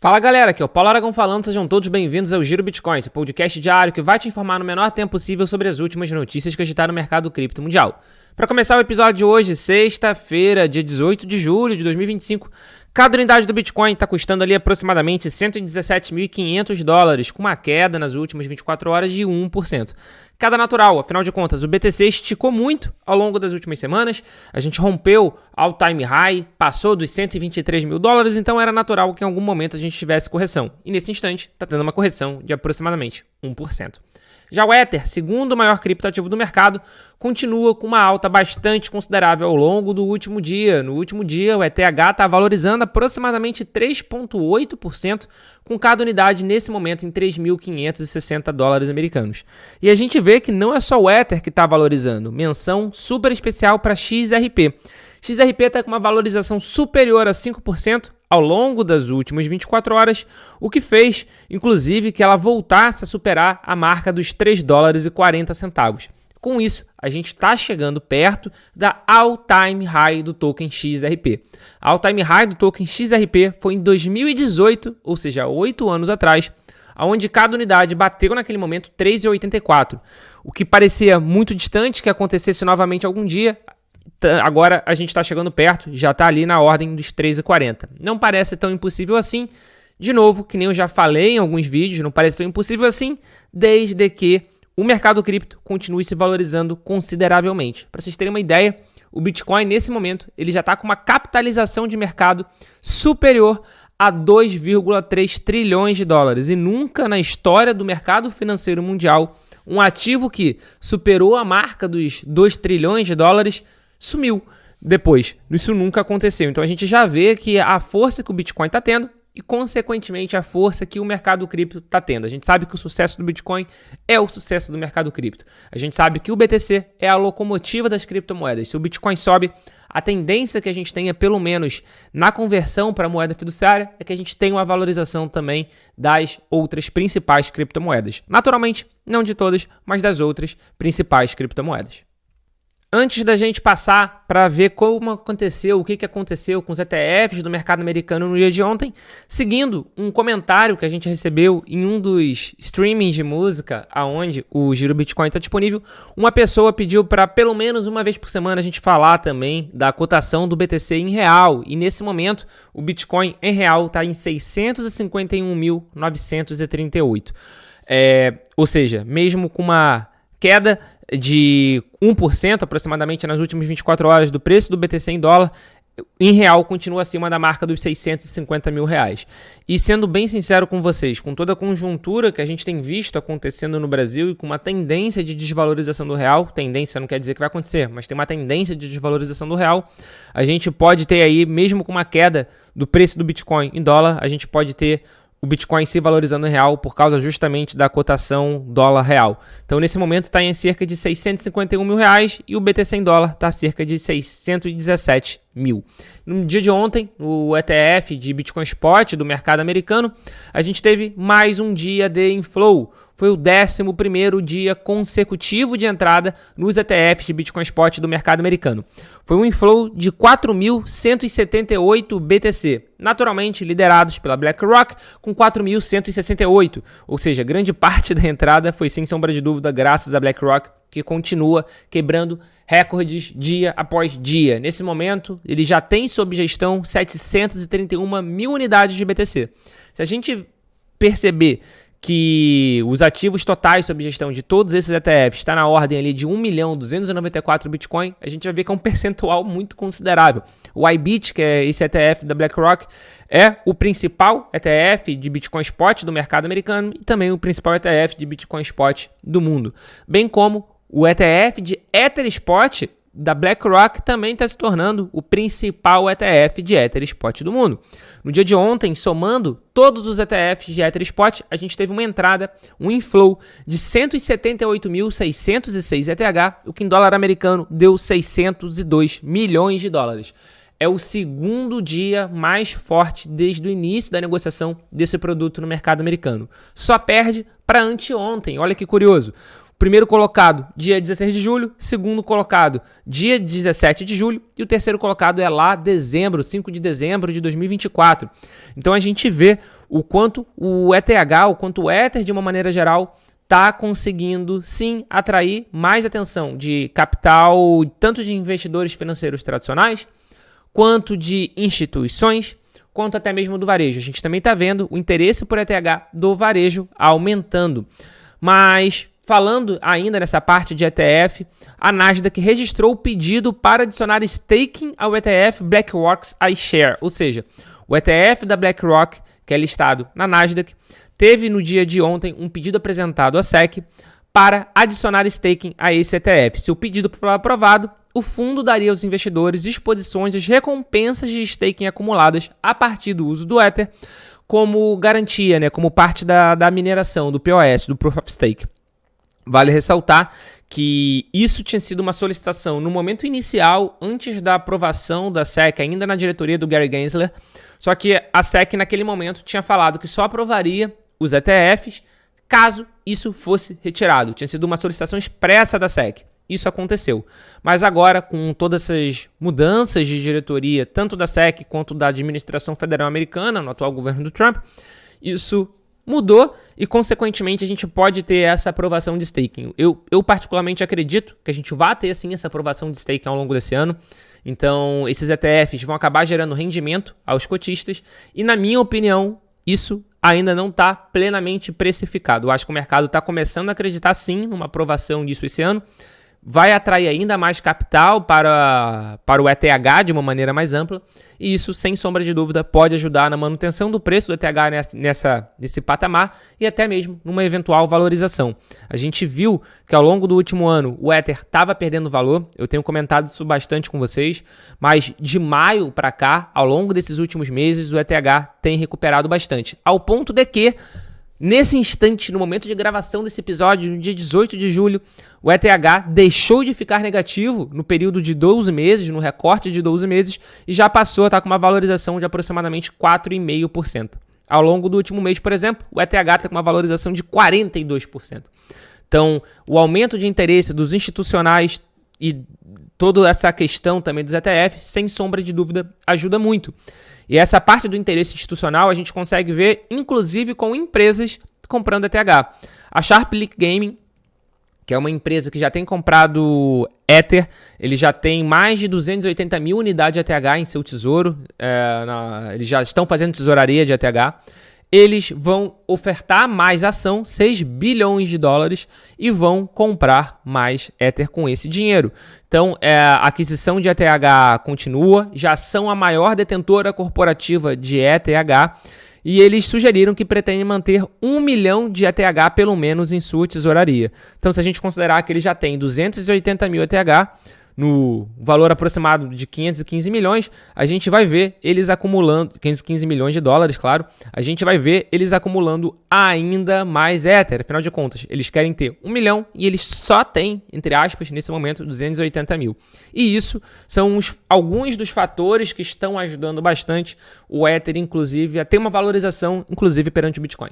Fala galera, aqui é o Paulo Aragão falando, sejam todos bem-vindos ao Giro Bitcoin, esse podcast diário que vai te informar no menor tempo possível sobre as últimas notícias que agitaram o mercado cripto mundial. Para começar o episódio de hoje, sexta-feira, dia 18 de julho de 2025, cada unidade do Bitcoin está custando ali aproximadamente $117.500, com uma queda nas últimas 24 horas de 1%. Queda natural, afinal de contas, o BTC esticou muito ao longo das últimas semanas, a gente rompeu all-time high, passou dos $123 mil, então era natural que em algum momento a gente tivesse correção. E nesse instante está tendo uma correção de aproximadamente 1%. Já o Ether, segundo maior criptoativo do mercado, continua com uma alta bastante considerável ao longo do último dia. No último dia, o ETH está valorizando aproximadamente 3,8%, com cada unidade nesse momento em $3.560 americanos. E a gente vê que não é só o Ether que está valorizando. Menção super especial para XRP. XRP está com uma valorização superior a 5% ao longo das últimas 24 horas, o que fez, inclusive, que ela voltasse a superar a marca dos $3,40. Com isso, a gente está chegando perto da all-time high do token XRP. A all-time high do token XRP foi em 2018, ou seja, 8 anos atrás, onde cada unidade bateu naquele momento $3,84, o que parecia muito distante que acontecesse novamente algum dia. Agora a gente está chegando perto, já está ali na ordem dos $3,40. Não parece tão impossível assim, de novo, que nem eu já falei em alguns vídeos, não parece tão impossível assim, desde que o mercado cripto continue se valorizando consideravelmente. Para vocês terem uma ideia, o Bitcoin nesse momento ele já está com uma capitalização de mercado superior a $2,3 trilhões e nunca na história do mercado financeiro mundial um ativo que superou a marca dos $2 trilhões sumiu depois. Isso nunca aconteceu. Então a gente já vê que a força que o Bitcoin está tendo e, consequentemente, a força que o mercado cripto está tendo. A gente sabe que o sucesso do Bitcoin é o sucesso do mercado cripto. A gente sabe que o BTC é a locomotiva das criptomoedas. Se o Bitcoin sobe, a tendência que a gente tenha, pelo menos na conversão para a moeda fiduciária, é que a gente tenha uma valorização também das outras principais criptomoedas. Naturalmente, não de todas, mas das outras principais criptomoedas. Antes da gente passar para ver como aconteceu, o que aconteceu com os ETFs do mercado americano no dia de ontem, seguindo um comentário que a gente recebeu em um dos streamings de música, aonde o Giro Bitcoin está disponível, uma pessoa pediu para pelo menos uma vez por semana a gente falar também da cotação do BTC em real. E nesse momento, o Bitcoin em real está em 651.938. Ou seja, mesmo com uma queda de 1% aproximadamente nas últimas 24 horas do preço do BTC em dólar, em real continua acima da marca dos $650 mil. E sendo bem sincero com vocês, com toda a conjuntura que a gente tem visto acontecendo no Brasil e com uma tendência de desvalorização do real, tendência não quer dizer que vai acontecer, mas tem uma tendência de desvalorização do real, a gente pode ter aí, mesmo com uma queda do preço do Bitcoin em dólar, a gente pode ter o Bitcoin se valorizando em real por causa justamente da cotação dólar-real. Então, nesse momento, está em cerca de $651 mil e o BTC em dólar está cerca de 617 mil. No dia de ontem, o ETF de Bitcoin Spot do mercado americano, a gente teve mais um dia de inflow. Foi o 11º dia consecutivo de entrada nos ETFs de Bitcoin Spot do mercado americano. Foi um inflow de 4.178 BTC, naturalmente liderados pela BlackRock com 4.168, ou seja, grande parte da entrada foi sem sombra de dúvida graças à BlackRock, que continua quebrando recordes dia após dia. Nesse momento, ele já tem sob gestão 731 mil unidades de BTC. Se a gente perceber que os ativos totais sob gestão de todos esses ETFs está na ordem ali de 1.294 Bitcoin, a gente vai ver que é um percentual muito considerável. O IBIT, que é esse ETF da BlackRock, é o principal ETF de Bitcoin Spot do mercado americano e também o principal ETF de Bitcoin Spot do mundo. Bem como o ETF de Ether Spot da BlackRock também está se tornando o principal ETF de Ether Spot do mundo. No dia de ontem, somando todos os ETFs de Ether Spot, a gente teve uma entrada, um inflow de 178.606 ETH, o que em dólar americano deu $602 milhões. É o segundo dia mais forte desde o início da negociação desse produto no mercado americano. Só perde para anteontem, olha que curioso. primeiro colocado, dia 16 de julho, segundo colocado, dia 17 de julho, e o terceiro colocado é lá dezembro, 5 de dezembro de 2024. Então a gente vê o quanto o ETH, o quanto o Ether, de uma maneira geral, está conseguindo, sim, atrair mais atenção de capital, tanto de investidores financeiros tradicionais, quanto de instituições, quanto até mesmo do varejo. A gente também está vendo o interesse por ETH do varejo aumentando. Mas, falando ainda nessa parte de ETF, a Nasdaq registrou o pedido para adicionar staking ao ETF BlackRock's iShare, ou seja, o ETF da BlackRock, que é listado na Nasdaq, teve no dia de ontem um pedido apresentado à SEC para adicionar staking a esse ETF. Se o pedido for aprovado, o fundo daria aos investidores exposições das recompensas de staking acumuladas a partir do uso do Ether como garantia, né, como parte da mineração, do POS, do Proof of Stake. Vale ressaltar que isso tinha sido uma solicitação no momento inicial, antes da aprovação da SEC, ainda na diretoria do Gary Gensler, só que a SEC naquele momento tinha falado que só aprovaria os ETFs caso isso fosse retirado. Tinha sido uma solicitação expressa da SEC. Isso aconteceu. Mas agora, com todas essas mudanças de diretoria, tanto da SEC quanto da administração federal americana, no atual governo do Trump, isso mudou e, consequentemente, a gente pode ter essa aprovação de staking. Eu particularmente acredito que a gente vai ter, sim, essa aprovação de staking ao longo desse ano. Então, esses ETFs vão acabar gerando rendimento aos cotistas e, na minha opinião, isso ainda não está plenamente precificado. Eu acho que o mercado está começando a acreditar, sim, numa aprovação disso esse ano. Vai atrair ainda mais capital para o ETH de uma maneira mais ampla, e isso, sem sombra de dúvida, pode ajudar na manutenção do preço do ETH nesse patamar e até mesmo numa eventual valorização. A gente viu que ao longo do último ano o Ether estava perdendo valor, eu tenho comentado isso bastante com vocês, mas de maio para cá, ao longo desses últimos meses, o ETH tem recuperado bastante, ao ponto de que, nesse instante, no momento de gravação desse episódio, no dia 18 de julho, o ETH deixou de ficar negativo no período de 12 meses, no recorte de 12 meses, e já passou a estar com uma valorização de aproximadamente 4,5%. Ao longo do último mês, por exemplo, o ETH está com uma valorização de 42%. Então, o aumento de interesse dos institucionais e toda essa questão também dos ETFs, sem sombra de dúvida, ajuda muito. E essa parte do interesse institucional a gente consegue ver, inclusive, com empresas comprando ETH. A Sharp Leak Gaming, que é uma empresa que já tem comprado Ether, ele já tem mais de 280 mil unidades de ETH em seu tesouro, eles já estão fazendo tesouraria de ETH. Eles vão ofertar mais ação, 6 bilhões de dólares, e vão comprar mais Ether com esse dinheiro. Então, a aquisição de ETH continua, já são a maior detentora corporativa de ETH, e eles sugeriram que pretendem manter 1 milhão de ETH pelo menos em sua tesouraria. Então, se a gente considerar que eles já têm 280 mil ETH, no valor aproximado de 515 milhões, a gente vai ver eles acumulando, 515 milhões de dólares, claro, a gente vai ver eles acumulando ainda mais Ether. Afinal de contas, eles querem ter 1 milhão e eles só têm, entre aspas, nesse momento, 280 mil. E isso são alguns dos fatores que estão ajudando bastante o Ether, inclusive, a ter uma valorização, inclusive, perante o Bitcoin.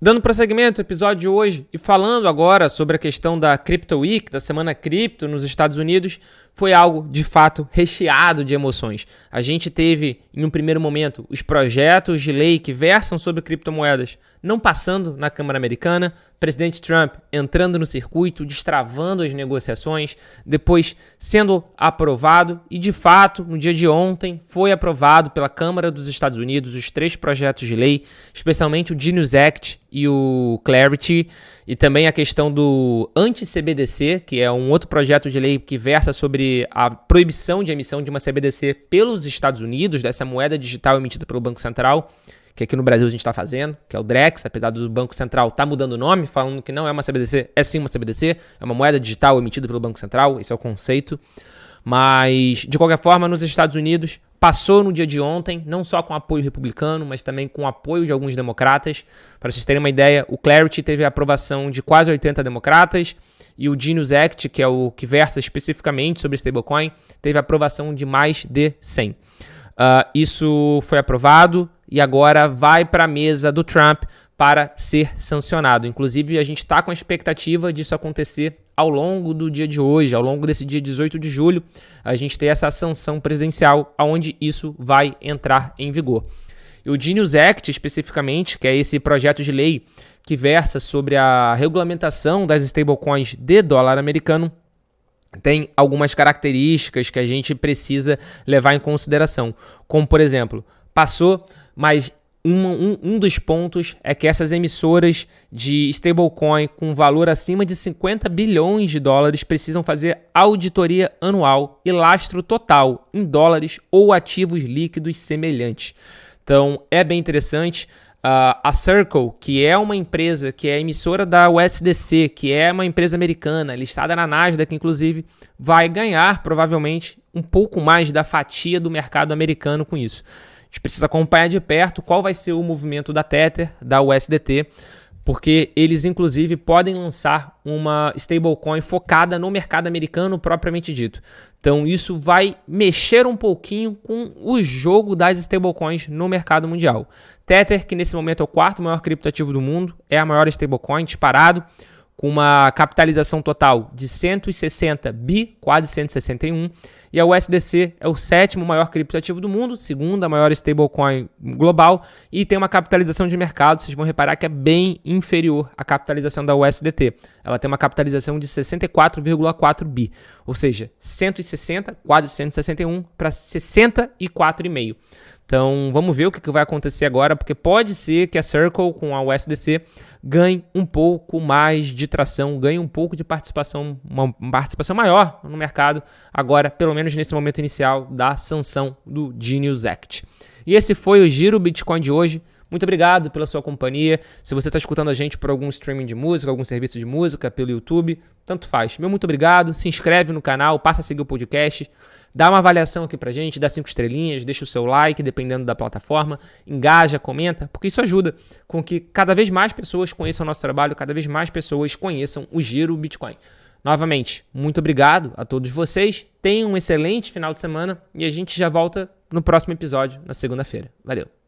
Dando prosseguimento ao episódio de hoje e falando agora sobre a questão da Crypto Week, da Semana Cripto nos Estados Unidos, foi algo, de fato, recheado de emoções. A gente teve, em um primeiro momento, os projetos de lei que versam sobre criptomoedas não passando na Câmara Americana, presidente Trump entrando no circuito, destravando as negociações, depois sendo aprovado e, de fato, no dia de ontem, foi aprovado pela Câmara dos Estados Unidos os 3 projetos de lei, especialmente o Genius Act e o Clarity, e também a questão do anti-CBDC, que é um outro projeto de lei que versa sobre a proibição de emissão de uma CBDC pelos Estados Unidos, dessa moeda digital emitida pelo Banco Central, que aqui no Brasil a gente está fazendo, que é o Drex, apesar do Banco Central estar mudando o nome, falando que não é uma CBDC, é sim uma CBDC, é uma moeda digital emitida pelo Banco Central, esse é o conceito. Mas, de qualquer forma, nos Estados Unidos, passou no dia de ontem, não só com apoio republicano, mas também com apoio de alguns democratas. Para vocês terem uma ideia, o Clarity teve a aprovação de quase 80 democratas, e o Genius Act, que é o que versa especificamente sobre stablecoin, teve a aprovação de mais de 100. Isso foi aprovado e agora vai para a mesa do Trump para ser sancionado. Inclusive, a gente está com a expectativa disso acontecer ao longo do dia de hoje, ao longo desse dia 18 de julho, a gente tem essa sanção presidencial, onde isso vai entrar em vigor. E o Genius Act, especificamente, que é esse projeto de lei que versa sobre a regulamentação das stablecoins de dólar americano, tem algumas características que a gente precisa levar em consideração. Como, por exemplo, passou, mas um dos pontos é que essas emissoras de stablecoin com valor acima de 50 bilhões de dólares precisam fazer auditoria anual e lastro total em dólares ou ativos líquidos semelhantes. Então, é bem interessante. A Circle, que é uma empresa que é emissora da USDC, que é uma empresa americana, listada na Nasdaq, inclusive, vai ganhar provavelmente um pouco mais da fatia do mercado americano com isso. A gente precisa acompanhar de perto qual vai ser o movimento da Tether, da USDT, porque eles, inclusive, podem lançar uma stablecoin focada no mercado americano propriamente dito. Então, isso vai mexer um pouquinho com o jogo das stablecoins no mercado mundial. Tether, que nesse momento é o quarto maior criptoativo do mundo, é a maior stablecoin disparado, com uma capitalização total de 160 bi, quase 161, e a USDC é o sétimo maior criptoativo do mundo, segunda maior stablecoin global, e tem uma capitalização de mercado, vocês vão reparar que é bem inferior à capitalização da USDT. Ela tem uma capitalização de 64,4 bi, ou seja, 160, quase 161, para 64,5. Então, vamos ver o que vai acontecer agora, porque pode ser que a Circle com a USDC ganhe um pouco mais de tração, ganhe um pouco de participação, uma participação maior no mercado, agora, pelo menos nesse momento inicial da sanção do Genius Act. E esse foi o Giro Bitcoin de hoje. Muito obrigado pela sua companhia. Se você está escutando a gente por algum streaming de música, algum serviço de música, pelo YouTube, tanto faz. Meu muito obrigado. Se inscreve no canal, passa a seguir o podcast. Dá uma avaliação aqui pra gente, dá 5 estrelinhas, deixa o seu like, dependendo da plataforma. Engaja, comenta, porque isso ajuda com que cada vez mais pessoas conheçam o nosso trabalho, cada vez mais pessoas conheçam o Giro Bitcoin. Novamente, muito obrigado a todos vocês. Tenham um excelente final de semana e a gente já volta no próximo episódio, na segunda-feira. Valeu!